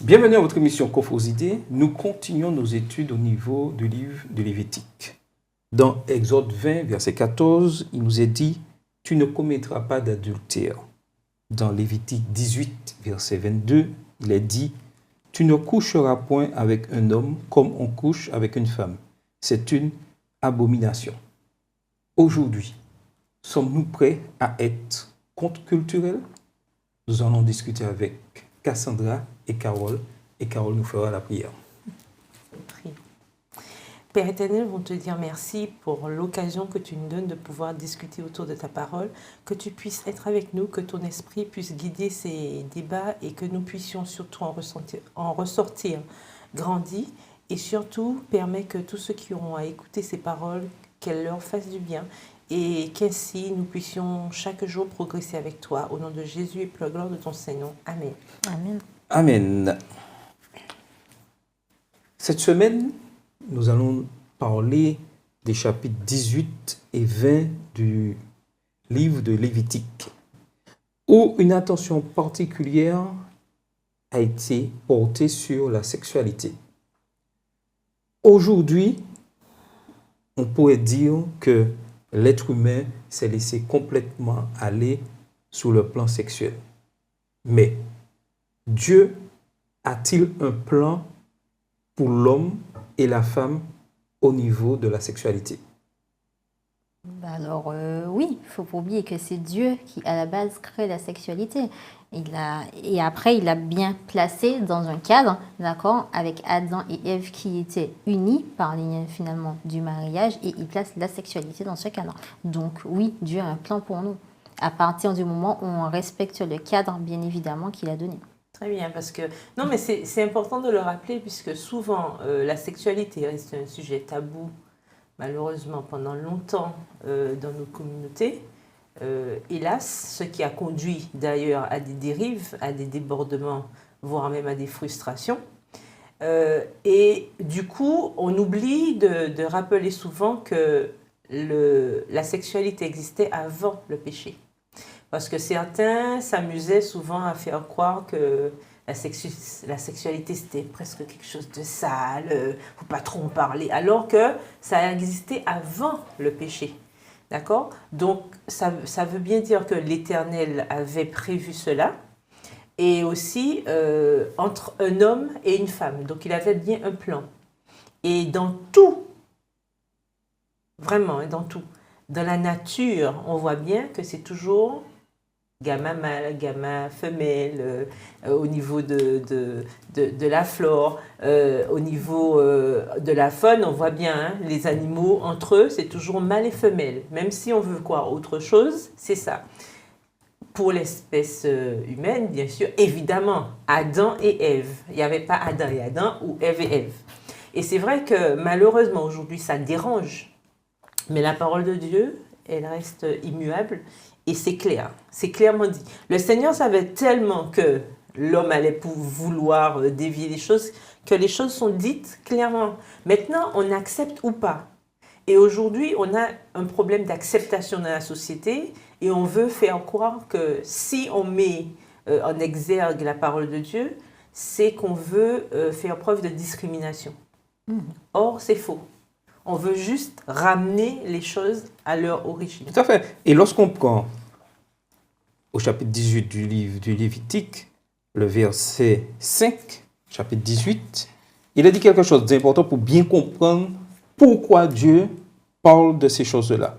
Bienvenue à votre émission Cophos-Idées. Nous continuons nos études au niveau du livre de Lévitique. Dans Exode 20, verset 14, il nous est dit « Tu ne commettras pas d'adultère ». Dans Lévitique 18, verset 22, il est dit « Tu ne coucheras point avec un homme comme on couche avec une femme. C'est une abomination ». Aujourd'hui, sommes-nous prêts à être contre-culturels? Nous allons discuter avec Cassandra et Carole nous fera la prière. Père éternel, on te dire merci pour l'occasion que tu nous donnes de pouvoir discuter autour de ta parole, que tu puisses être avec nous, que ton esprit puisse guider ces débats et que nous puissions surtout en ressortir grandis et surtout permettre que tous ceux qui auront à écouter ces paroles, qu'elles leur fassent du bien et qu'ainsi nous puissions chaque jour progresser avec toi. Au nom de Jésus et pour la gloire de ton Seigneur. Amen. Amen. Amen. Cette semaine, nous allons parler des chapitres 18 et 20 du livre de Lévitique, où une attention particulière a été portée sur la sexualité. Aujourd'hui, on pourrait dire que l'être humain s'est laissé complètement aller sur le plan sexuel. Mais Dieu a-t-il un plan pour l'homme et la femme au niveau de la sexualité? Alors oui, il ne faut pas oublier que c'est Dieu qui, à la base, crée la sexualité. Et après, il a bien placé dans un cadre, d'accord, avec Adam et Ève qui étaient unis par les liens finalement du mariage, et il place la sexualité dans ce cadre. Donc oui, Dieu a un plan pour nous, à partir du moment où on respecte le cadre, bien évidemment, qu'il a donné. Très bien, parce que... Non, mais c'est important de le rappeler, puisque souvent, la sexualité reste un sujet tabou, malheureusement, pendant longtemps dans nos communautés. Hélas, ce qui a conduit d'ailleurs à des dérives, à des débordements, voire même à des frustrations. Et du coup, on oublie de rappeler souvent que la sexualité existait avant le péché. Parce que certains s'amusaient souvent à faire croire que la sexualité, c'était presque quelque chose de sale, il ne faut pas trop en parler, alors que ça a existé avant le péché. D'accord? Donc, ça veut bien dire que l'Éternel avait prévu cela, et aussi entre un homme et une femme. Donc, il avait bien un plan. Et dans tout, vraiment, dans tout, dans la nature, on voit bien que c'est toujours gamma mâle, gamma femelle, au niveau de la flore, au niveau de la faune, on voit bien, hein, les animaux, entre eux, c'est toujours mâle et femelle. Même si on veut quoi, autre chose, c'est ça. Pour l'espèce humaine, bien sûr, évidemment, Adam et Ève. Il n'y avait pas Adam et Adam ou Ève et Ève. Et c'est vrai que malheureusement, aujourd'hui, ça dérange. Mais la parole de Dieu, elle reste immuable. Et c'est clair, c'est clairement dit. Le Seigneur savait tellement que l'homme allait vouloir dévier les choses, que les choses sont dites clairement. Maintenant, on accepte ou pas. Et aujourd'hui, on a un problème d'acceptation dans la société et on veut faire croire que si on met en exergue la parole de Dieu, c'est qu'on veut faire preuve de discrimination. Or, c'est faux. On veut juste ramener les choses à leur origine. Tout à fait. Et lorsqu'on prend au chapitre 18 du livre du Lévitique, le verset 5, chapitre 18, il a dit quelque chose d'important pour bien comprendre pourquoi Dieu parle de ces choses-là.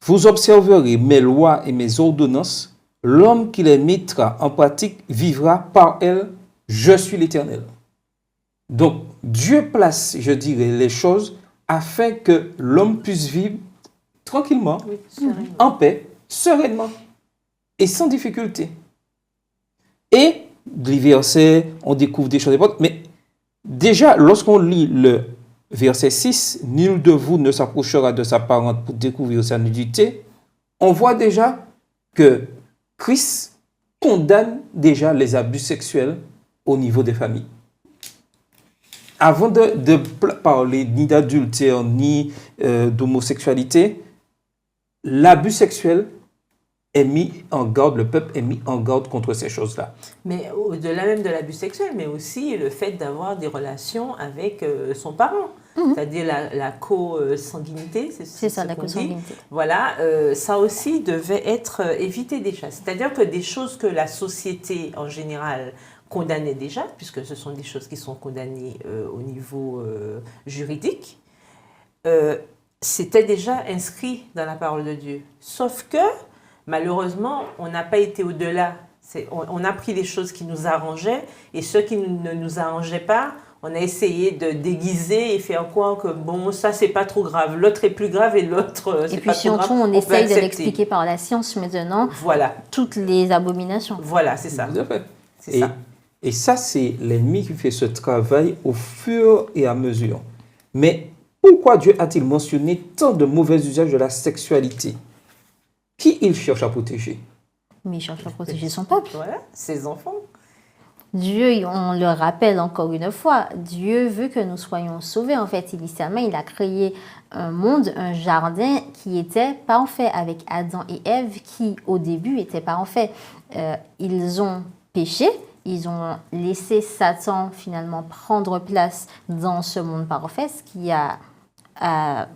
Vous observerez mes lois et mes ordonnances, l'homme qui les mettra en pratique vivra par elles, je suis l'Éternel. Donc, Dieu place, je dirais, les choses afin que l'homme puisse vivre tranquillement, en paix, sereinement et sans difficulté. Et les versets, on découvre des choses importantes, mais déjà, lorsqu'on lit le verset 6, « Nul de vous ne s'approchera de sa parente pour découvrir sa nudité », on voit déjà que Christ condamne déjà les abus sexuels au niveau des familles. Avant de parler ni d'adultère, ni d'homosexualité, l'abus sexuel est mis en garde, le peuple est mis en garde contre ces choses-là. Mais au-delà même de l'abus sexuel, mais aussi le fait d'avoir des relations avec son parent. C'est-à-dire la co-sanguinité, C'est ça, ce la qu'on dit. consanguinité. Voilà, ça aussi devait être évité déjà. C'est-à-dire que des choses que la société en général condamnait déjà, puisque ce sont des choses qui sont condamnées au niveau juridique, c'était déjà inscrit dans la parole de Dieu. Sauf que, malheureusement, on n'a pas été au-delà. On a pris les choses qui nous arrangeaient et ceux qui ne nous arrangeaient pas, on a essayé de déguiser et faire croire que bon, ça c'est pas trop grave, l'autre est plus grave et l'autre c'est pas trop grave. Et puis surtout, on peut essaye de accepter. l'expliquer par la science maintenant, Voilà, toutes les abominations. voilà, c'est ça. Tout à fait. C'est ça. Et ça, c'est l'ennemi qui fait ce travail au fur et à mesure. Mais pourquoi Dieu a-t-il mentionné tant de mauvais usages de la sexualité? Qui il cherche à protéger? Mais il cherche à protéger son peuple. Voilà, ses enfants. Dieu, on le rappelle encore une fois, Dieu veut que nous soyons sauvés. En fait, initialement, il a créé un monde, un jardin qui était parfait avec Adam et Ève qui, au début, étaient parfaits. Ils ont péché, ils ont laissé Satan finalement prendre place dans ce monde parfait, ce qui a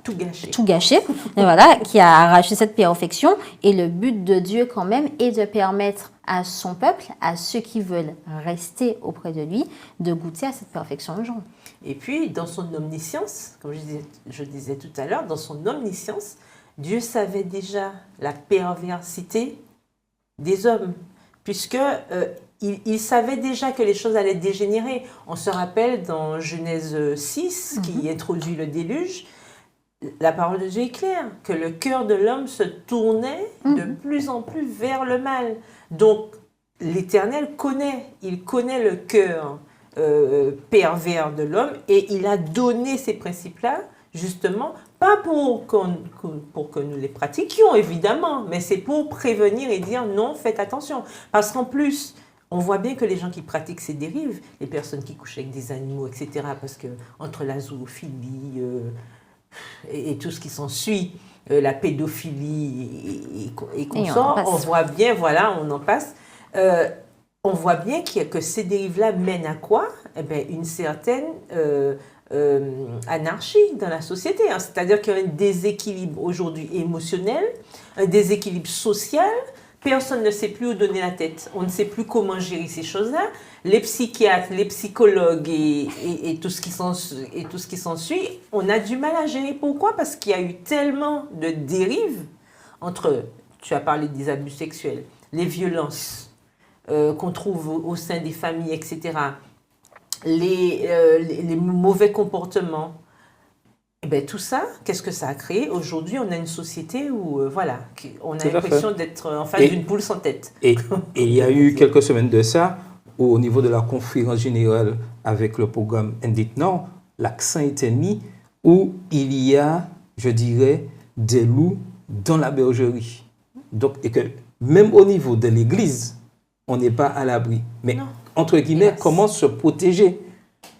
Tout gâché. et voilà, qui a arraché cette perfection. Et le but de Dieu quand même est de permettre à son peuple, à ceux qui veulent rester auprès de lui, de goûter à cette perfection un jour. Et puis, dans son omniscience, comme je disais tout à l'heure, dans son omniscience, Dieu savait déjà la perversité des hommes, puisque il savait déjà que les choses allaient dégénérer. On se rappelle dans Genèse 6, qui introduit le déluge, la parole de Dieu est claire, que le cœur de l'homme se tournait de plus en plus vers le mal. Donc, l'Éternel connaît le cœur pervers de l'homme et il a donné ces principes-là, justement, pas pour que nous les pratiquions, évidemment, mais c'est pour prévenir et dire non, faites attention. Parce qu'en plus, on voit bien que les gens qui pratiquent ces dérives, les personnes qui couchent avec des animaux, etc., parce que entre la zoophilie et tout ce qui s'ensuit, la pédophilie et consorts, on voit bien, voilà, on en passe. On voit bien que ces dérives-là mènent à quoi? Eh bien, une certaine anarchie dans la société. Hein. C'est-à-dire qu'il y a un déséquilibre aujourd'hui émotionnel, un déséquilibre social. Personne ne sait plus où donner la tête. On ne sait plus comment gérer ces choses-là. Les psychiatres, les psychologues et tout ce qui s'ensuit, on a du mal à gérer. Pourquoi? Parce qu'il y a eu tellement de dérives entre, tu as parlé des abus sexuels, les violences qu'on trouve au sein des familles, etc., les mauvais comportements. Et bien, tout ça, qu'est-ce que ça a créé? Aujourd'hui, on a une société où, voilà, on a l'impression d'être en face d'une poule sans tête. Et il y a eu quelques semaines de ça, où, au niveau de la conférence générale avec le programme Indic Nord, l'accent était mis où il y a, je dirais, des loups dans la bergerie. Donc, et que même au niveau de l'Église, on n'est pas à l'abri. Mais, non. Entre guillemets, comment se protéger?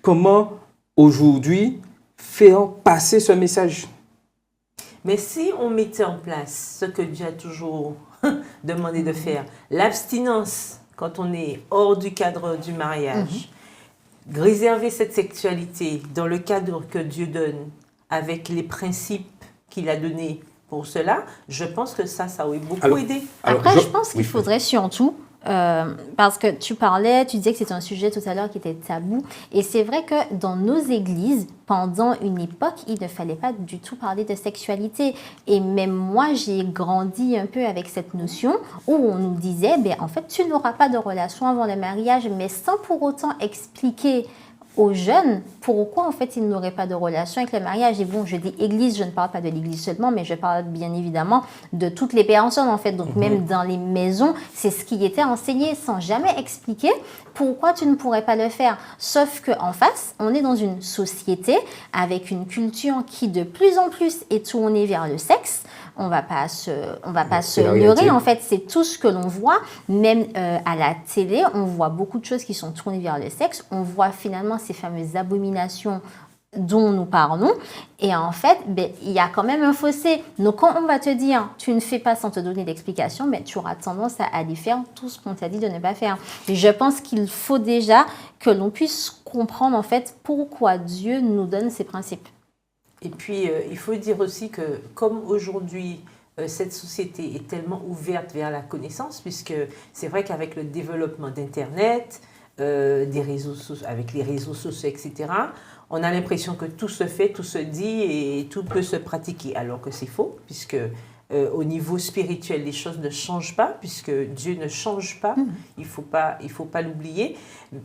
Comment, aujourd'hui, faire passer ce message? Mais si on mettait en place ce que Dieu a toujours demandé de faire, l'abstinence quand on est hors du cadre du mariage, réserver cette sexualité dans le cadre que Dieu donne, avec les principes qu'il a donnés pour cela, je pense que ça aurait beaucoup aidé. Après, je pense qu'il faudrait surtout... parce que tu disais que c'était un sujet tout à l'heure qui était tabou. Et c'est vrai que dans nos églises, pendant une époque, il ne fallait pas du tout parler de sexualité. Et même moi, j'ai grandi un peu avec cette notion où on nous disait, en fait, tu n'auras pas de relation avant le mariage, mais sans pour autant expliquer aux jeunes pourquoi en fait ils n'auraient pas de relation avec le mariage. Et bon, je dis église, je ne parle pas de l'église seulement, mais je parle bien évidemment de toutes les personnes en fait. Donc même dans les maisons, c'est ce qui était enseigné sans jamais expliquer pourquoi tu ne pourrais pas le faire. Sauf qu'en face, on est dans une société avec une culture qui de plus en plus est tournée vers le sexe. On va pas se leurrer, en fait, c'est tout ce que l'on voit, même à la télé, on voit beaucoup de choses qui sont tournées vers le sexe, on voit finalement ces fameuses abominations dont nous parlons. Et en fait, il y a quand même un fossé. Donc, quand on va te dire, tu ne fais pas sans te donner d'explication, tu auras tendance à aller faire tout ce qu'on t'a dit de ne pas faire. Et je pense qu'il faut déjà que l'on puisse comprendre, en fait, pourquoi Dieu nous donne ces principes. Et puis, il faut dire aussi que, comme aujourd'hui, cette société est tellement ouverte vers la connaissance, puisque c'est vrai qu'avec le développement d'Internet, avec les réseaux sociaux, etc., on a l'impression que tout se fait, tout se dit et tout peut se pratiquer, alors que c'est faux, puisque au niveau spirituel, les choses ne changent pas, puisque Dieu ne change pas, il faut pas l'oublier.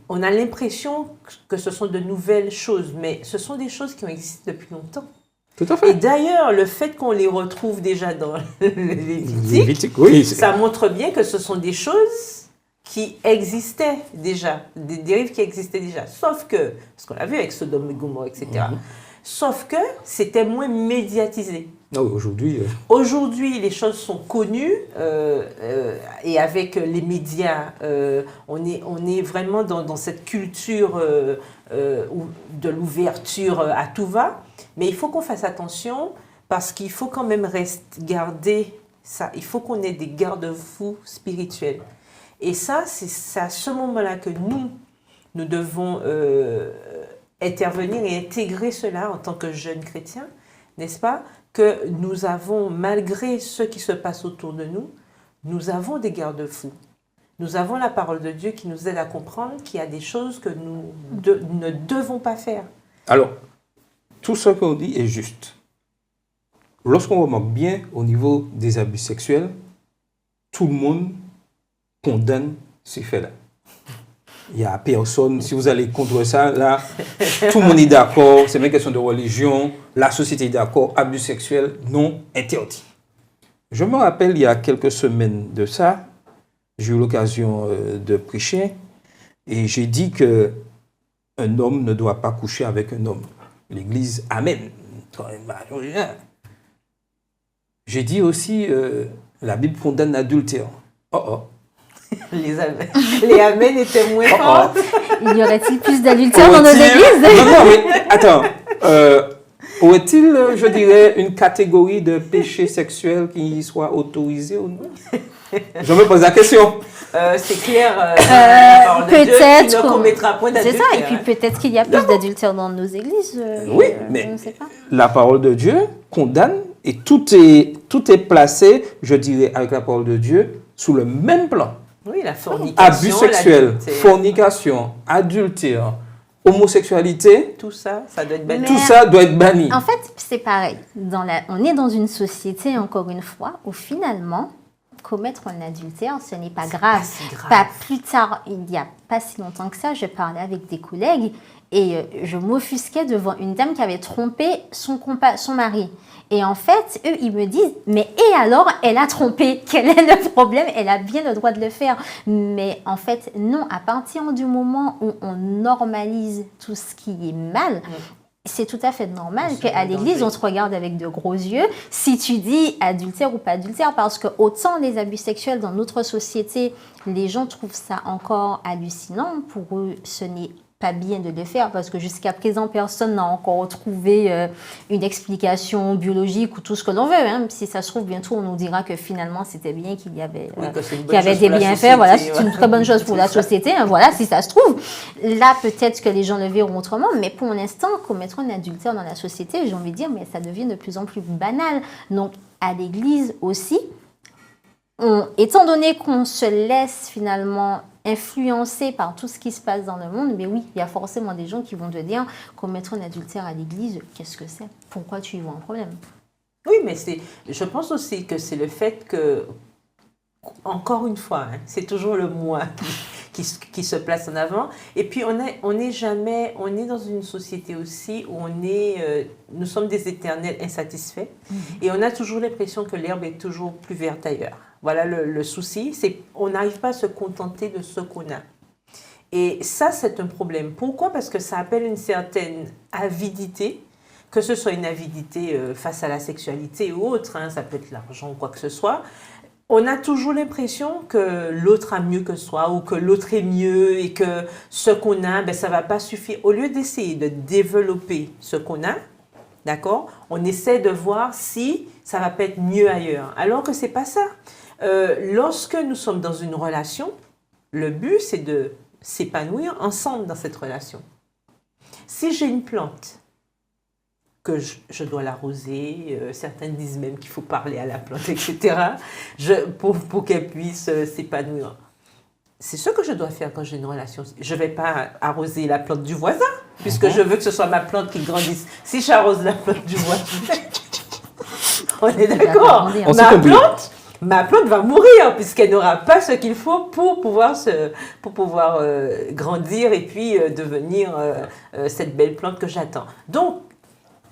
On a l'impression que ce sont de nouvelles choses, mais ce sont des choses qui ont existé depuis longtemps. Tout à fait. Et d'ailleurs, le fait qu'on les retrouve déjà dans les Lévitique, oui, ça montre bien que ce sont des choses qui existaient déjà, des dérives qui existaient déjà. Sauf que, parce qu'on l'a vu avec Sodome et Gomorrhe, etc. Sauf que c'était moins médiatisé. Ah oui, aujourd'hui. Aujourd'hui, les choses sont connues et avec les médias, on est vraiment dans cette culture de l'ouverture à tout va. Mais il faut qu'on fasse attention parce qu'il faut quand même garder ça. Il faut qu'on ait des garde-fous spirituels. Et ça, c'est à ce moment-là que nous devons intervenir et intégrer cela en tant que jeunes chrétiens, n'est-ce pas? Que nous avons, malgré ce qui se passe autour de nous, nous avons des garde-fous. Nous avons la parole de Dieu qui nous aide à comprendre qu'il y a des choses que nous ne devons pas faire. Alors, tout ce qu'on dit est juste. Lorsqu'on remarque bien au niveau des abus sexuels, tout le monde condamne ces faits-là. Il n'y a personne, si vous allez contre ça, là, tout le monde est d'accord, c'est même question de religion, la société est d'accord, abus sexuels non interdit. Je me rappelle, il y a quelques semaines de ça, j'ai eu l'occasion de prêcher et j'ai dit qu'un homme ne doit pas coucher avec un homme. L'Église, amen. J'ai dit aussi, la Bible condamne l'adultère. Les amens étaient moins forts. Y aurait-il plus d'adultère dans nos églises? Non, mais attends. Aurait-il, je dirais, une catégorie de péché sexuel qui soit autorisée ou non? Je me pose la question. C'est clair. Peut-être. Tu ne commettras point d'adultère. C'est ça, et puis peut-être qu'il y a plus d'adultère dans nos églises. Oui, mais je ne sais pas. La parole de Dieu condamne et tout est placé, je dirais, avec la parole de Dieu, sous le même plan. Oui, la fornication. Abus sexuel, fornication, adultère, homosexualité. Tout ça, ça doit être banni. Tout ça doit être banni. En fait, c'est pareil. On est dans une société, encore une fois, où finalement, commettre un adultère, ce n'est pas grave. Pas plus tard, il n'y a pas si longtemps que ça, je parlais avec des collègues et je m'offusquais devant une dame qui avait trompé son mari. Et en fait, eux, ils me disent, mais et alors, elle a trompé, quel est le problème? Elle a bien le droit de le faire. Mais en fait, non, à partir du moment où on normalise tout ce qui est mal, c'est tout à fait normal qu'à l'église, on te regarde avec de gros yeux si tu dis adultère ou pas adultère, parce que autant les abus sexuels dans notre société, les gens trouvent ça encore hallucinant. Pour eux, ce n'est pas bien de le faire parce que jusqu'à présent, personne n'a encore trouvé une explication biologique ou tout ce que l'on veut. Hein. Si ça se trouve, bientôt, on nous dira que finalement, c'était bien qu'il y avait, des bienfaits. Voilà, c'est une très bonne chose pour la société. Hein, voilà, si ça se trouve. Là, peut-être que les gens le verront autrement, mais pour l'instant, commettre un adultère dans la société, j'ai envie de dire, mais ça devient de plus en plus banal. Donc, à l'église aussi, étant donné qu'on se laisse finalement influencé par tout ce qui se passe dans le monde, mais oui, il y a forcément des gens qui vont te dire commettre un adultère à l'église, qu'est-ce que c'est? Pourquoi tu y vois un problème? Oui, mais je pense aussi que c'est le fait que, encore une fois, hein, c'est toujours le moi qui se place en avant. Et puis, on est dans une société aussi où nous sommes des éternels insatisfaits et on a toujours l'impression que l'herbe est toujours plus verte ailleurs. Voilà le souci, c'est qu'on n'arrive pas à se contenter de ce qu'on a. Et ça, c'est un problème. Pourquoi? Parce que ça appelle une certaine avidité, que ce soit une avidité face à la sexualité ou autre, hein, ça peut être l'argent ou quoi que ce soit. On a toujours l'impression que l'autre a mieux que soi ou que l'autre est mieux et que ce qu'on a, ben, ça ne va pas suffire. Au lieu d'essayer de développer ce qu'on a, d'accord, on essaie de voir si ça va pas être mieux ailleurs. Alors que ce n'est pas ça. Lorsque nous sommes dans une relation, le but, c'est de s'épanouir ensemble dans cette relation. Si j'ai une plante, que je dois l'arroser, certains disent même qu'il faut parler à la plante, etc., pour qu'elle puisse s'épanouir. C'est ce que je dois faire quand j'ai une relation. Je ne vais pas arroser la plante du voisin, puisque je veux que ce soit ma plante qui grandisse. Si j'arrose la plante du voisin, on est d'accord. Ma plante va mourir, puisqu'elle n'aura pas ce qu'il faut pour pouvoir grandir et puis devenir cette belle plante que j'attends. Donc,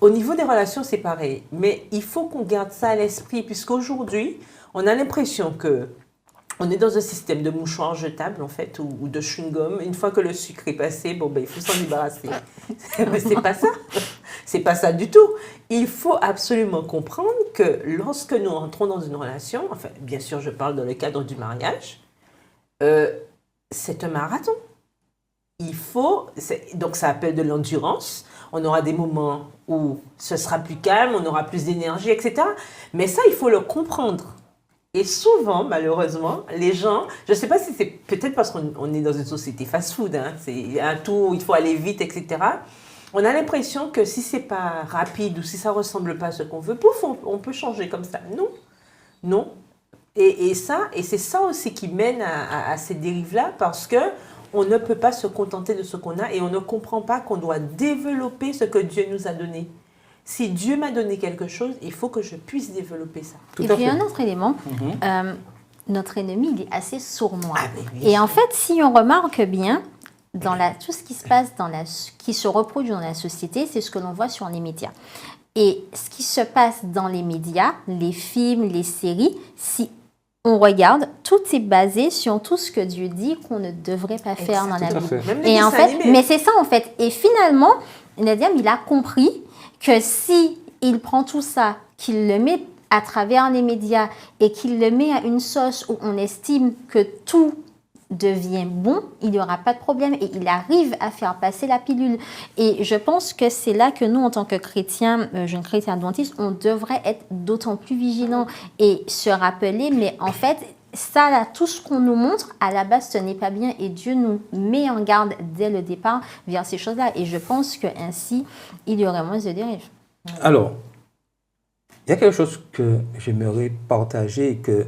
au niveau des relations, c'est pareil. Mais il faut qu'on garde ça à l'esprit, puisqu'aujourd'hui, on a l'impression que on est dans un système de mouchoirs jetables, en fait, ou de chewing-gum. Une fois que le sucre est passé, bon, ben, il faut s'en débarrasser. Mais c'est pas ça. C'est pas ça du tout. Il faut absolument comprendre que lorsque nous entrons dans une relation, enfin, bien sûr, je parle dans le cadre du mariage, c'est un marathon. Donc ça appelle de l'endurance. On aura des moments où ce sera plus calme, on aura plus d'énergie, etc. Mais ça, il faut le comprendre. Et souvent, malheureusement, les gens, je ne sais pas si c'est peut-être parce qu'on est dans une société fast-food, hein, c'est un tout, il faut aller vite, etc. On a l'impression que si ce n'est pas rapide ou si ça ne ressemble pas à ce qu'on veut, pouf, on peut changer comme ça. Non, non. Et c'est ça aussi qui mène à ces dérives-là, parce que on ne peut pas se contenter de ce qu'on a et on ne comprend pas qu'on doit développer ce que Dieu nous a donné. Si Dieu m'a donné quelque chose, il faut que je puisse développer ça. Et puis un autre élément, notre ennemi, il est assez sournois. Et en fait, si on remarque bien, tout ce qui se passe, qui se reproduit dans la société, c'est ce que l'on voit sur les médias. Et ce qui se passe dans les médias, les films, les séries, si on regarde, tout est basé sur tout ce que Dieu dit qu'on ne devrait pas faire dans la Bible. Et en fait, mais c'est ça en fait. Et finalement, Nadia, il a compris que si il prend tout ça, qu'il le met à travers les médias et qu'il le met à une sauce où on estime que tout devient bon, il n'y aura pas de problème et il arrive à faire passer la pilule. Et je pense que c'est là que nous, en tant que chrétiens, jeunes chrétiens adventistes, on devrait être d'autant plus vigilants et se rappeler, mais en fait, ça, là, tout ce qu'on nous montre, à la base, ce n'est pas bien et Dieu nous met en garde dès le départ vers ces choses-là. Et je pense qu'ainsi, il y aurait moins de dérives. Alors, il y a quelque chose que j'aimerais partager et que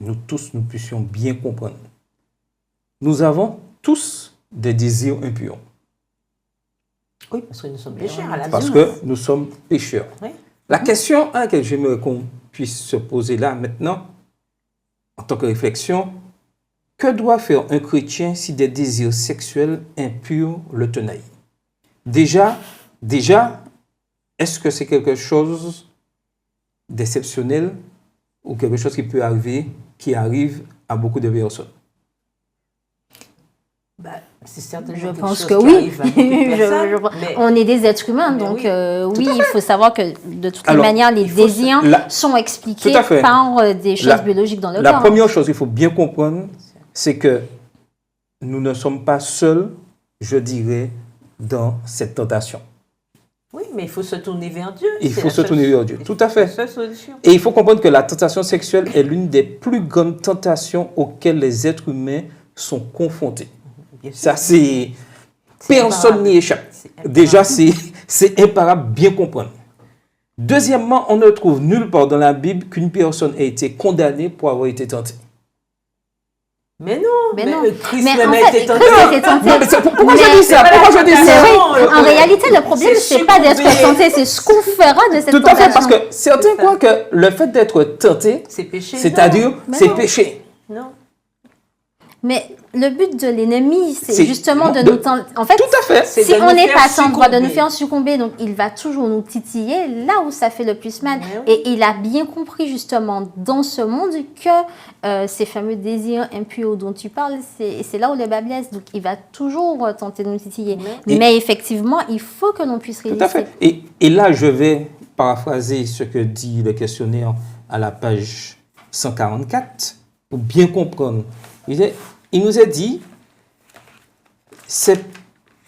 nous tous, nous puissions bien comprendre. Nous avons tous des désirs impurs. Oui, parce que nous sommes pécheurs à la base. Parce que nous sommes pécheurs. Oui. La question à laquelle j'aimerais qu'on puisse se poser là maintenant, en tant que réflexion, que doit faire un chrétien si des désirs sexuels impurs le tenaillent? Déjà, est-ce que c'est quelque chose d'exceptionnel ou quelque chose qui peut arriver, qui arrive à beaucoup de personnes? C'est certainement je quelque pense chose que qui oui. arrive à beaucoup de personnes, mais on est des êtres humains, donc oui, il faut savoir que de toutes les manières, les désirs sont expliqués par des choses biologiques dans le corps. La première chose qu'il faut bien comprendre, c'est que nous ne sommes pas seuls, je dirais, dans cette tentation. Oui, mais il faut se tourner vers Dieu. Il faut se tourner vers Dieu, tout à fait. C'est la seule solution. Et il faut comprendre que la tentation sexuelle est l'une des plus grandes tentations auxquelles les êtres humains sont confrontés. Ça, c'est personne n'y échappe. Déjà, c'est imparable, bien comprendre. Deuxièmement, on ne trouve nulle part dans la Bible qu'une personne ait été condamnée pour avoir été tentée. Mais non, Christ mais même en a fait, été tenté. Christ a été tenté. Non, mais pourquoi je dis ça? Pourquoi je dis ça? Oui, en réalité, le problème, c'est pas d'être tenté, c'est ce qu'on fera de cette tentation. Tout à fait, parce que certains croient que le fait d'être tenté, c'est péché. C'est-à-dire, c'est péché. Non. Mais le but de l'ennemi, c'est justement de nous tenter. En fait, tout à fait. Si on n'est pas tendre, de nous faire succomber, donc il va toujours nous titiller là où ça fait le plus mal. Et il a bien compris justement dans ce monde que ces fameux désirs impurs dont tu parles, c'est là où le bas blesse. Donc il va toujours tenter de nous titiller. Mais effectivement, il faut que l'on puisse résister. Tout à fait. Et là, je vais paraphraser ce que dit le questionnaire à la page 144, pour bien comprendre. Il nous a dit, c'est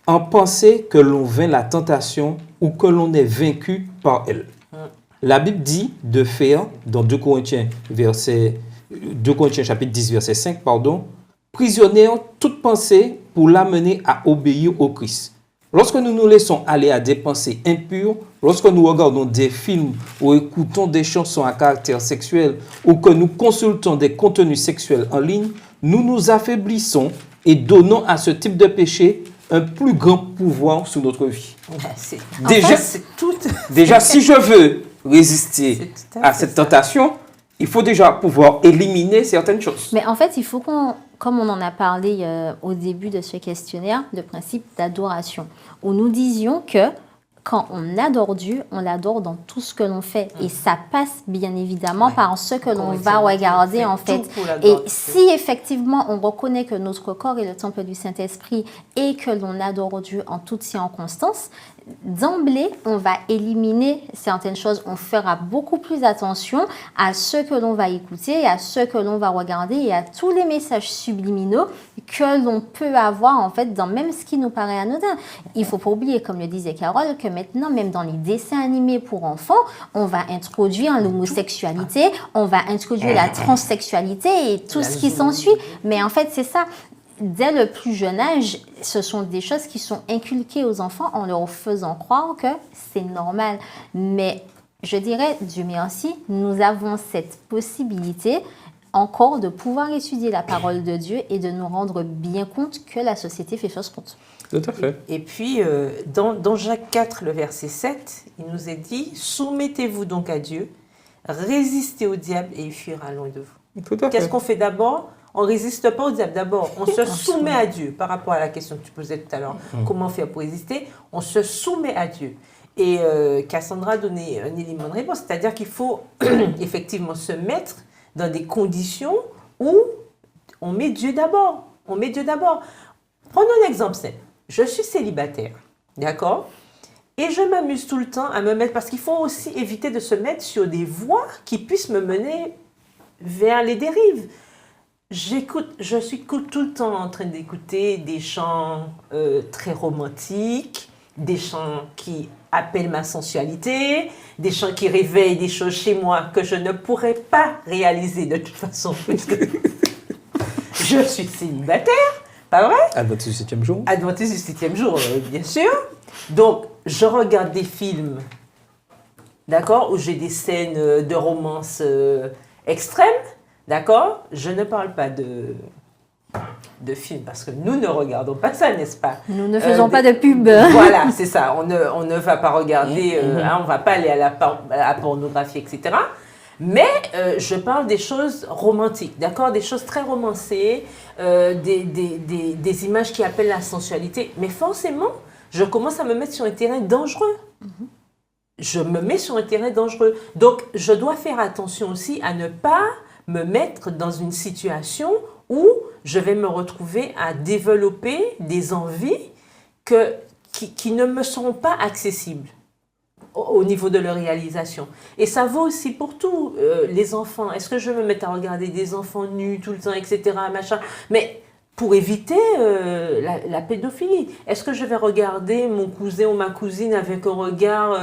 en pensée que l'on vainc la tentation ou que l'on est vaincu par elle. La Bible dit de faire, dans 2 Corinthiens chapitre 10, verset 5, prisonnière toute pensée pour l'amener à obéir au Christ. Lorsque nous nous laissons aller à des pensées impures, lorsque nous regardons des films ou écoutons des chansons à caractère sexuel ou que nous consultons des contenus sexuels en ligne, nous nous affaiblissons et donnons à ce type de péché un plus grand pouvoir sur notre vie. Déjà, si je veux résister à cette tentation, il faut déjà pouvoir éliminer certaines choses. Mais en fait, il faut comme on en a parlé au début de ce questionnaire, le principe d'adoration, où nous disions que quand on adore Dieu, on l'adore dans tout ce que l'on fait. Et ça passe bien évidemment par ce que l'on va regarder en fait. Et si effectivement on reconnaît que notre corps est le temple du Saint-Esprit et que l'on adore Dieu en toutes circonstances, d'emblée, on va éliminer certaines choses. On fera beaucoup plus attention à ce que l'on va écouter, à ce que l'on va regarder et à tous les messages subliminaux que l'on peut avoir en fait dans même ce qui nous paraît anodin. Il ne faut pas oublier, comme le disait Carole, que maintenant, même dans les dessins animés pour enfants, on va introduire l'homosexualité, on va introduire la transsexualité et tout ce qui s'ensuit. Mais en fait, c'est ça. Dès le plus jeune âge, ce sont des choses qui sont inculquées aux enfants en leur faisant croire que c'est normal. Mais je dirais, Dieu merci, nous avons cette possibilité encore de pouvoir étudier la parole de Dieu et de nous rendre bien compte que la société fait fausse route. Tout à fait. Et puis, dans Jacques 4, le verset 7, il nous est dit « Soumettez-vous donc à Dieu, résistez au diable et il fuira loin de vous. » Tout à fait. Qu'est-ce qu'on fait d'abord ? On ne résiste pas au diable. D'abord, on se soumet à Dieu. Par rapport à la question que tu posais tout à l'heure, comment faire pour résister ? On se soumet à Dieu. Et Cassandra a donné un élément de réponse, c'est-à-dire qu'il faut effectivement se mettre dans des conditions où on met Dieu d'abord. On met Dieu d'abord. Prenons un exemple simple. Je suis célibataire, d'accord ? Et je m'amuse tout le temps à me mettre, parce qu'il faut aussi éviter de se mettre sur des voies qui puissent me mener vers les dérives. Je suis tout le temps en train d'écouter des chants très romantiques, des chants qui appellent ma sensualité, des chants qui réveillent des choses chez moi que je ne pourrais pas réaliser de toute façon, puisque je suis célibataire, pas vrai ? Adventiste du 7e jour. Adventiste du 7e jour, bien sûr. Donc, je regarde des films, d'accord, où j'ai des scènes de romance extrêmes. D'accord ? Je ne parle pas de films parce que nous ne regardons pas ça, n'est-ce pas ? Nous ne faisons pas de pub. Voilà, c'est ça. On ne va pas regarder, on ne va pas aller à la pornographie, etc. Mais je parle des choses romantiques, d'accord ? Des choses très romancées, des images qui appellent la sensualité. Mais forcément, je commence à me mettre sur un terrain dangereux. Je me mets sur un terrain dangereux. Donc, je dois faire attention aussi à ne pas me mettre dans une situation où je vais me retrouver à développer des envies qui ne me seront pas accessibles au niveau de leur réalisation. Et ça vaut aussi pour tout. Les enfants, est-ce que je vais me mettre à regarder des enfants nus tout le temps, etc., machin ? Mais pour éviter la pédophilie, est-ce que je vais regarder mon cousin ou ma cousine avec un regard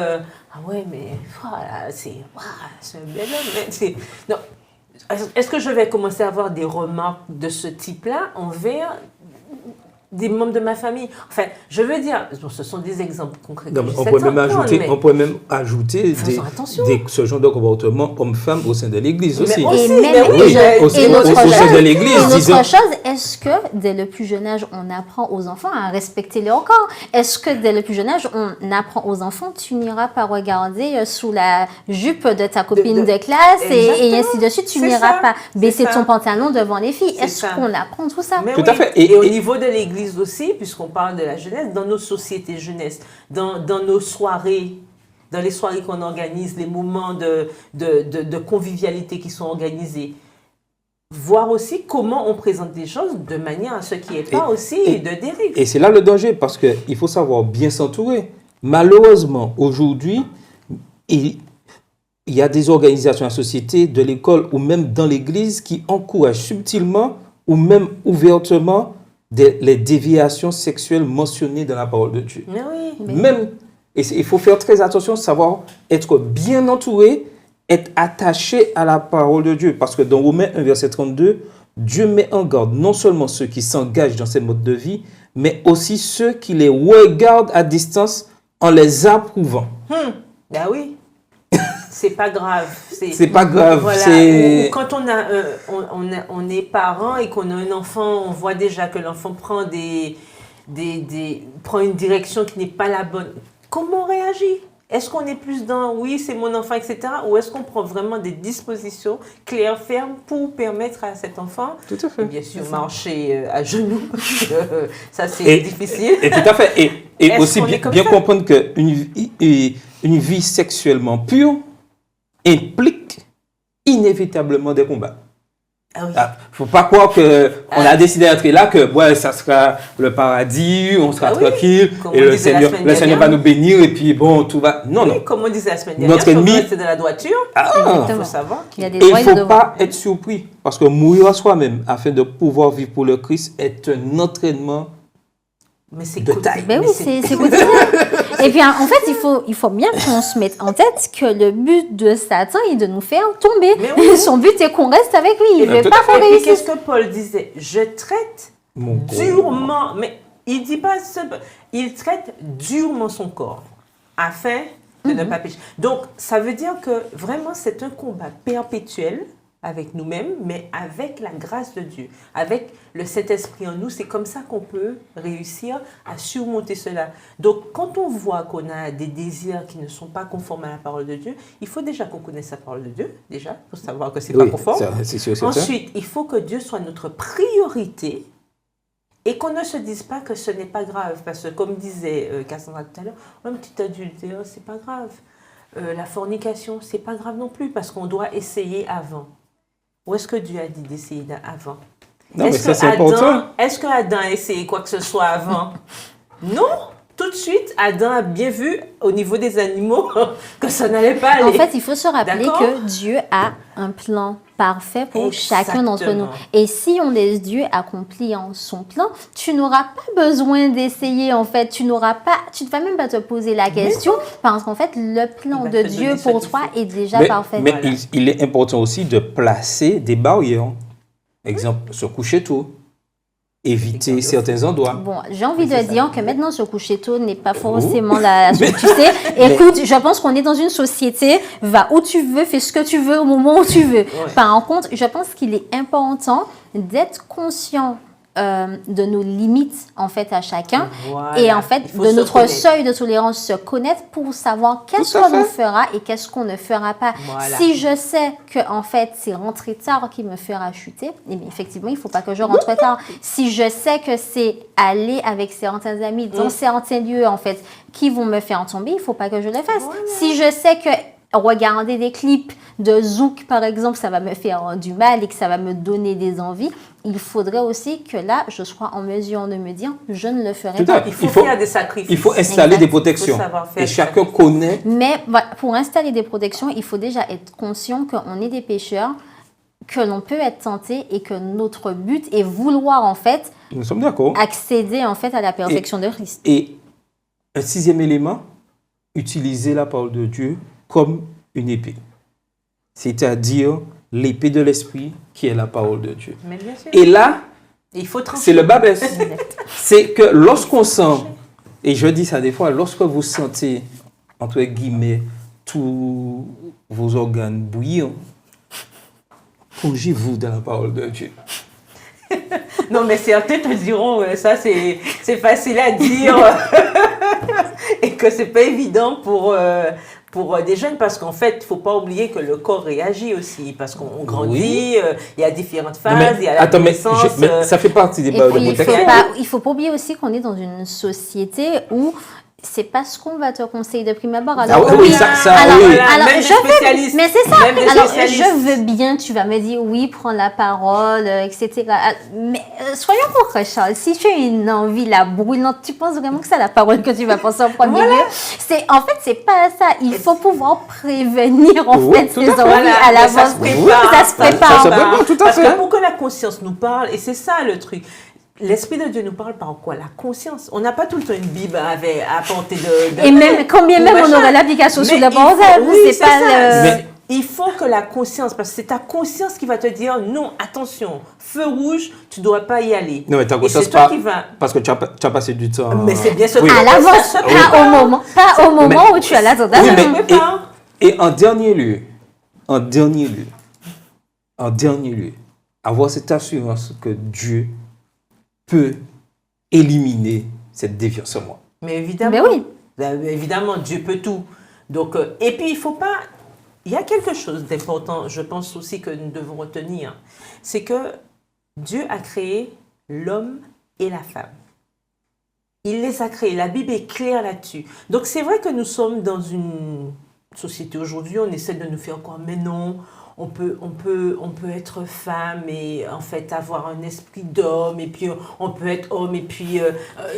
ah ouais, mais voilà, c'est un bel homme. Non. Est-ce que je vais commencer à avoir des remarques de ce type-là envers des membres de ma famille? Enfin, je veux dire, ce sont des exemples concrets. On pourrait même ajouter ce genre de comportement homme-femme au sein de l'Église aussi. Au sein de l'Église. Et autre chose, est-ce que dès le plus jeune âge, on apprend aux enfants à respecter leur corps? Est-ce que dès le plus jeune âge, on apprend aux enfants, tu n'iras pas regarder sous la jupe de ta copine de classe et ainsi de suite, tu n'iras pas baisser ton pantalon devant les filles? Est-ce qu'on apprend tout ça? Tout à fait. Et au niveau de l'Église aussi, puisqu'on parle de la jeunesse, dans nos sociétés jeunesse, dans nos soirées, dans les soirées qu'on organise, les moments de convivialité qui sont organisés, voir aussi comment on présente des choses de manière à ce qu'il n'y ait pas aussi de dérive. Et c'est là le danger, parce qu'il faut savoir bien s'entourer. Malheureusement, aujourd'hui, il y a des organisations, la société, de l'école ou même dans l'église qui encouragent subtilement ou même ouvertement les déviations sexuelles mentionnées dans la parole de Dieu. Mais oui. Même, il faut faire très attention, savoir être bien entouré, être attaché à la parole de Dieu. Parce que dans Romains 1, verset 32, Dieu met en garde non seulement ceux qui s'engagent dans ces modes de vie, mais aussi ceux qui les regardent à distance en les approuvant. Ben oui. C'est pas grave. C'est pas grave. Voilà. C'est... Ou quand on est parent et qu'on a un enfant, on voit déjà que l'enfant prend prend une direction qui n'est pas la bonne. Comment on réagit? Est-ce qu'on est plus dans oui, c'est mon enfant, etc. Ou est-ce qu'on prend vraiment des dispositions claires, fermes pour permettre à cet enfant, Tout à fait. bien sûr, marcher à genoux, parce que ça c'est difficile. Et tout à fait. Et aussi qu'on est bien comme ça? comprendre qu'une vie sexuellement pure implique inévitablement des combats. Ah oui. Faut pas croire qu'on a décidé d'être là, que ouais, ça sera le paradis, on sera Ah oui, tranquille, comme et on le disait la Seigneur, semaine le Seigneur va dernière. nous bénir, et puis bon, tout va... Non, non. Oui, comme on disait la semaine dernière, Notre ennemi- c'est de la droiture. Il faut savoir Il y a qu'il des Et il droits ne et des faut devoirs. pas être surpris, parce que mourir à soi-même, afin de pouvoir vivre pour le Christ, est un entraînement. mais c'est de cool. taille. Ben Mais oui, c'est quotidien. Et puis, en fait, il faut bien qu'on se mette en tête que le but de Satan est de nous faire tomber. Mais oui. Son but est qu'on reste avec lui. Il ne veut Tout pas à qu'on Et puis, réussisse. qu'est-ce que Paul disait? Je traite Mon corps. durement, mais il dit pas il traite durement son corps afin de ne pas pécher. Donc, ça veut dire que vraiment, c'est un combat perpétuel avec nous-mêmes, mais avec la grâce de Dieu, avec le Saint-Esprit en nous. C'est comme ça qu'on peut réussir à surmonter cela. Donc, quand on voit qu'on a des désirs qui ne sont pas conformes à la parole de Dieu, il faut déjà qu'on connaisse la parole de Dieu, déjà, pour savoir que c'est pas Oui, conforme. ça, c'est sûr, c'est ça. Ensuite, il faut que Dieu soit notre priorité et qu'on ne se dise pas que ce n'est pas grave. Parce que comme disait Cassandra tout à l'heure, un petit adultère, c'est pas grave. La fornication, c'est pas grave non plus parce qu'on doit essayer avant. Où est-ce que Dieu a dit d'essayer avant? Non, mais ça, c'est important. Est-ce que Adam a essayé quoi que ce soit avant? Non. Tout de suite, Adam a bien vu au niveau des animaux que ça n'allait pas aller. En fait, il faut se rappeler D'accord? que Dieu a un plan parfait pour chacun d'entre nous. Exactement. Et si on laisse Dieu accomplir son plan, tu n'auras pas besoin d'essayer, en fait. Tu ne vas même pas te poser la question parce qu'en fait, le plan Il va de te Dieu donner ce pour qu'il toi faut. est déjà Mais, parfait. mais Voilà. il est important aussi de placer des barrières. Exemple, se coucher tôt, éviter certains endroits. Bon, j'ai envie c'est de ça. dire que maintenant, se coucher tôt n'est pas forcément la solution. Tu sais, Mais- écoute, je pense qu'on est dans une société, va où tu veux, fais ce que tu veux au moment où tu veux. Par contre, je pense qu'il est important d'être conscient de nos limites, en fait, à chacun. Voilà. Et en fait, Il faut de se notre connaître. seuil de tolérance, se connaître pour savoir qu'est-ce Tout à qu'on nous fait. fera et qu'est-ce qu'on ne fera pas. Voilà. Si je sais que, en fait, c'est rentrer tard qui me fera chuter, eh bien, effectivement, il ne faut pas que je rentre tard. Si je sais que c'est aller avec certains amis dans certains lieux, en fait, qui vont me faire tomber, il ne faut pas que je le fasse. Voilà. Si je sais que regarder des clips de Zouk, par exemple, ça va me faire du mal et que ça va me donner des envies, il faudrait aussi que là, je sois en mesure de me dire, je ne le ferai Tout à pas. fait. Il faut faire des sacrifices. Il faut installer Exact. des protections. Il faut savoir faire Et des chacun sacrifices. connaît. Mais voilà, pour installer des protections, il faut déjà être conscient qu'on est des pécheurs, que l'on peut être tenté et que notre but est vouloir en fait Nous sommes d'accord. accéder en fait à la perfection de Christ. Et un sixième élément, utiliser la parole de Dieu comme une épée. C'est-à-dire l'épée de l'esprit qui est la parole de Dieu. Mais bien sûr. Et là, Il faut trancher. c'est le bas baisse. C'est que lorsqu'on sent, et je dis ça des fois, lorsque vous sentez, entre guillemets, tous vos organes bouillir, plongez-vous dans la parole de Dieu. Non, mais certains te diront, ça c'est facile à dire et que c'est pas évident pour des jeunes parce qu'en fait, il faut pas oublier que le corps réagit aussi parce qu'on grandit, il y a différentes Non, phases, il y a la attends, naissance. mais ça fait partie des Et barres de puis, protection. il faut pas oublier aussi qu'on est dans une société où c'est pas ce qu'on va te conseiller de prime abord. Ah Alors, oui, oui, ça, alors, oui. alors, Même des je veux, spécialistes. mais c'est ça. Même des Alors, spécialistes. je veux bien, tu vas me dire, oui, prends la parole, etc. Mais soyons concrets, Charles. Si tu as une envie là brûlante, tu penses vraiment que c'est la parole que tu vas penser en premier lieu. En fait, c'est pas ça. Il faut pouvoir prévenir en Oui, fait tout ces à fait. envies Voilà, à mais ça l'avance. se prépare. Ça se prépare. Ça se prépare, tout à Parce fait. que pour que la conscience nous parle, et c'est ça le truc, l'Esprit de Dieu nous parle par quoi? La conscience. On n'a pas tout le temps une Bible à portée de Et même, combien ou même on machin. aurait l'application sur Mais le il faut- portable, oui, c'est pas ça. le... Il faut que la conscience, parce que c'est ta conscience qui va te dire non, attention, feu rouge, tu ne dois pas y aller. Non, mais ta Et conscience c'est toi pas, qui vas. parce que tu as passé du temps. Mais c'est bien sûr Oui. que À l'avance, ça se pas prépare. au moment Mais- où tu as la Oui, tentation. Ça se mais- prépare. Et en dernier lieu, avoir cette assurance que Dieu peut éliminer cette déviance en moi. Mais évidemment. Mais oui. Évidemment, Dieu peut tout. Donc, et puis, il faut pas. Il y a quelque chose d'important, je pense aussi que nous devons retenir. C'est que Dieu a créé l'homme et la femme. Il les a créés. La Bible est claire là-dessus. Donc, c'est vrai que nous sommes dans une société aujourd'hui, on essaie de nous faire croire, mais non, on peut être femme et en fait avoir un esprit d'homme, et puis on peut être homme, et puis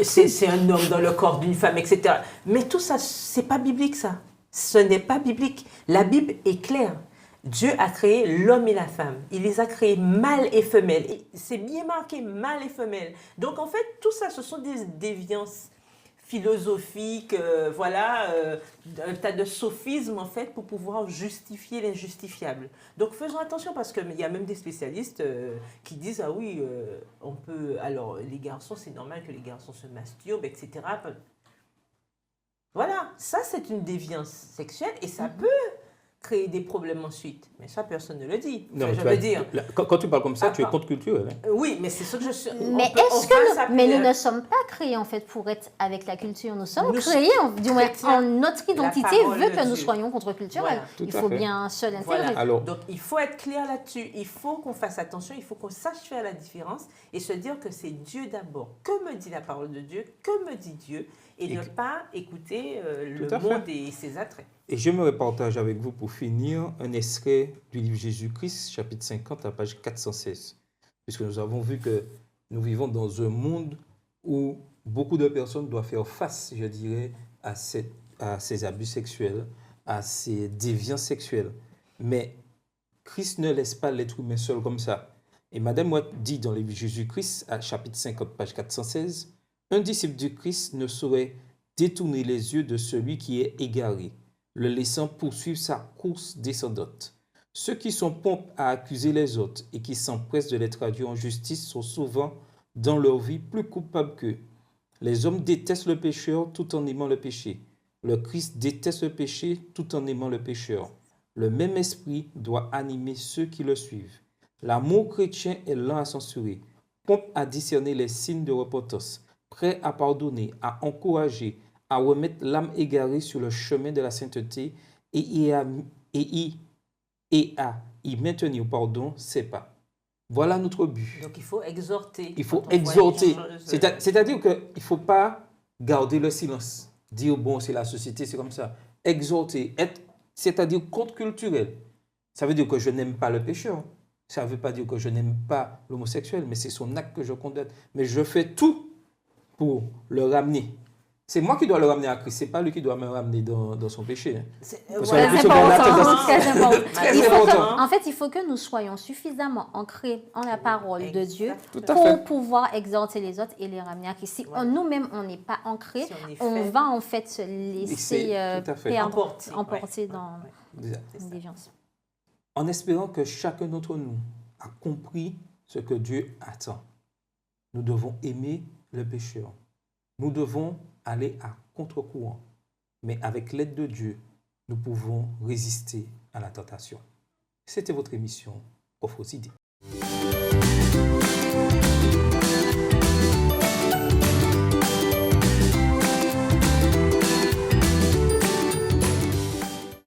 c'est un homme dans le corps d'une femme, etc. Mais tout ça, c'est pas biblique, ça. Ce n'est pas biblique. La Bible est claire. Dieu a créé l'homme et la femme. Il les a créés mâle et femelle. Et c'est bien marqué mâle et femelle. Donc en fait, tout ça, ce sont des déviances philosophiques, un tas de sophismes en fait pour pouvoir justifier l'injustifiable. Donc faisons attention parce qu'il y a même des spécialistes qui disent ah oui, on peut. Alors les garçons, c'est normal que les garçons se masturbent, etc. Voilà, ça c'est une déviance sexuelle et ça peut créer des problèmes ensuite. Mais ça, personne ne le dit. Non, Enfin, mais je veux dire. quand tu parles comme ça, tu es Attends. contre-culturel. Hein. Oui, mais c'est ce que je suis. Mais nous ne sommes pas créés en fait pour être avec la culture. Nous sommes créés, du moins, chrétiens, notre identité parole veut de que nous Dieu. soyons contre-culturels. Voilà. Tout Il à faut fait. bien se l'intégrer. Voilà. Alors- Donc, il faut être clair là-dessus. Il faut qu'on fasse attention. Il faut qu'on sache faire la différence et se dire que c'est Dieu d'abord. Que me dit la parole de Dieu? Que me dit Dieu? Et ne pas écouter le à fait. monde et ses attraits. Et j'aimerais partager avec vous, pour finir, un extrait du livre Jésus-Christ, chapitre 50, à page 416. Puisque nous avons vu que nous vivons dans un monde où beaucoup de personnes doivent faire face, je dirais, à ces abus sexuels, à ces déviances sexuelles. Mais Christ ne laisse pas l'être humain seul comme ça. Et Madame Watt dit dans le livre Jésus-Christ, à chapitre 50, page 416, « Un disciple du Christ ne saurait détourner les yeux de celui qui est égaré, le laissant poursuivre sa course descendante. Ceux qui sont prompts à accuser les autres et qui s'empressent de les traduire en justice sont souvent, dans leur vie, plus coupables qu'eux. Les hommes détestent le pécheur tout en aimant le péché. Le Christ déteste le péché tout en aimant le pécheur. Le même esprit doit animer ceux qui le suivent. L'amour chrétien est lent à censurer, prompt à discerner les signes de repentance, prêt à pardonner, à encourager, à remettre l'âme égarée sur le chemin de la sainteté et à y maintenir, ses pas. Voilà notre but. Donc, il faut exhorter. Il faut Quand on voit exhorter. les choses, C'est-à-dire qu'il ne faut pas garder le silence. Dire, bon, c'est la société, c'est comme ça. Exhorter, c'est-à-dire contre-culturel. Ça veut dire que je n'aime pas le pécheur. Ça ne veut pas dire que je n'aime pas l'homosexuel, mais c'est son acte que je condamne. Mais je fais tout pour le ramener. C'est moi qui dois le ramener à Christ. Ce n'est pas lui qui doit me ramener dans son péché. Parce voilà. que Très important, très important. Très Il faut important. en fait, il faut que nous soyons suffisamment ancrés en la parole de Dieu Tout à pour fait. pouvoir exhorter les autres et les ramener à Christ. Si Voilà. nous-mêmes, on n'est pas ancrés, Si on est on faible. va en fait se laisser tout à fait. perdre, Emporter, emporter ouais. dans Exact. C'est une ça. déviance. En espérant que chacun d'entre nous a compris ce que Dieu attend, nous devons aimer le pécheur. Nous devons aller à contre-courant. Mais avec l'aide de Dieu, nous pouvons résister à la tentation. C'était votre émission Prophétie.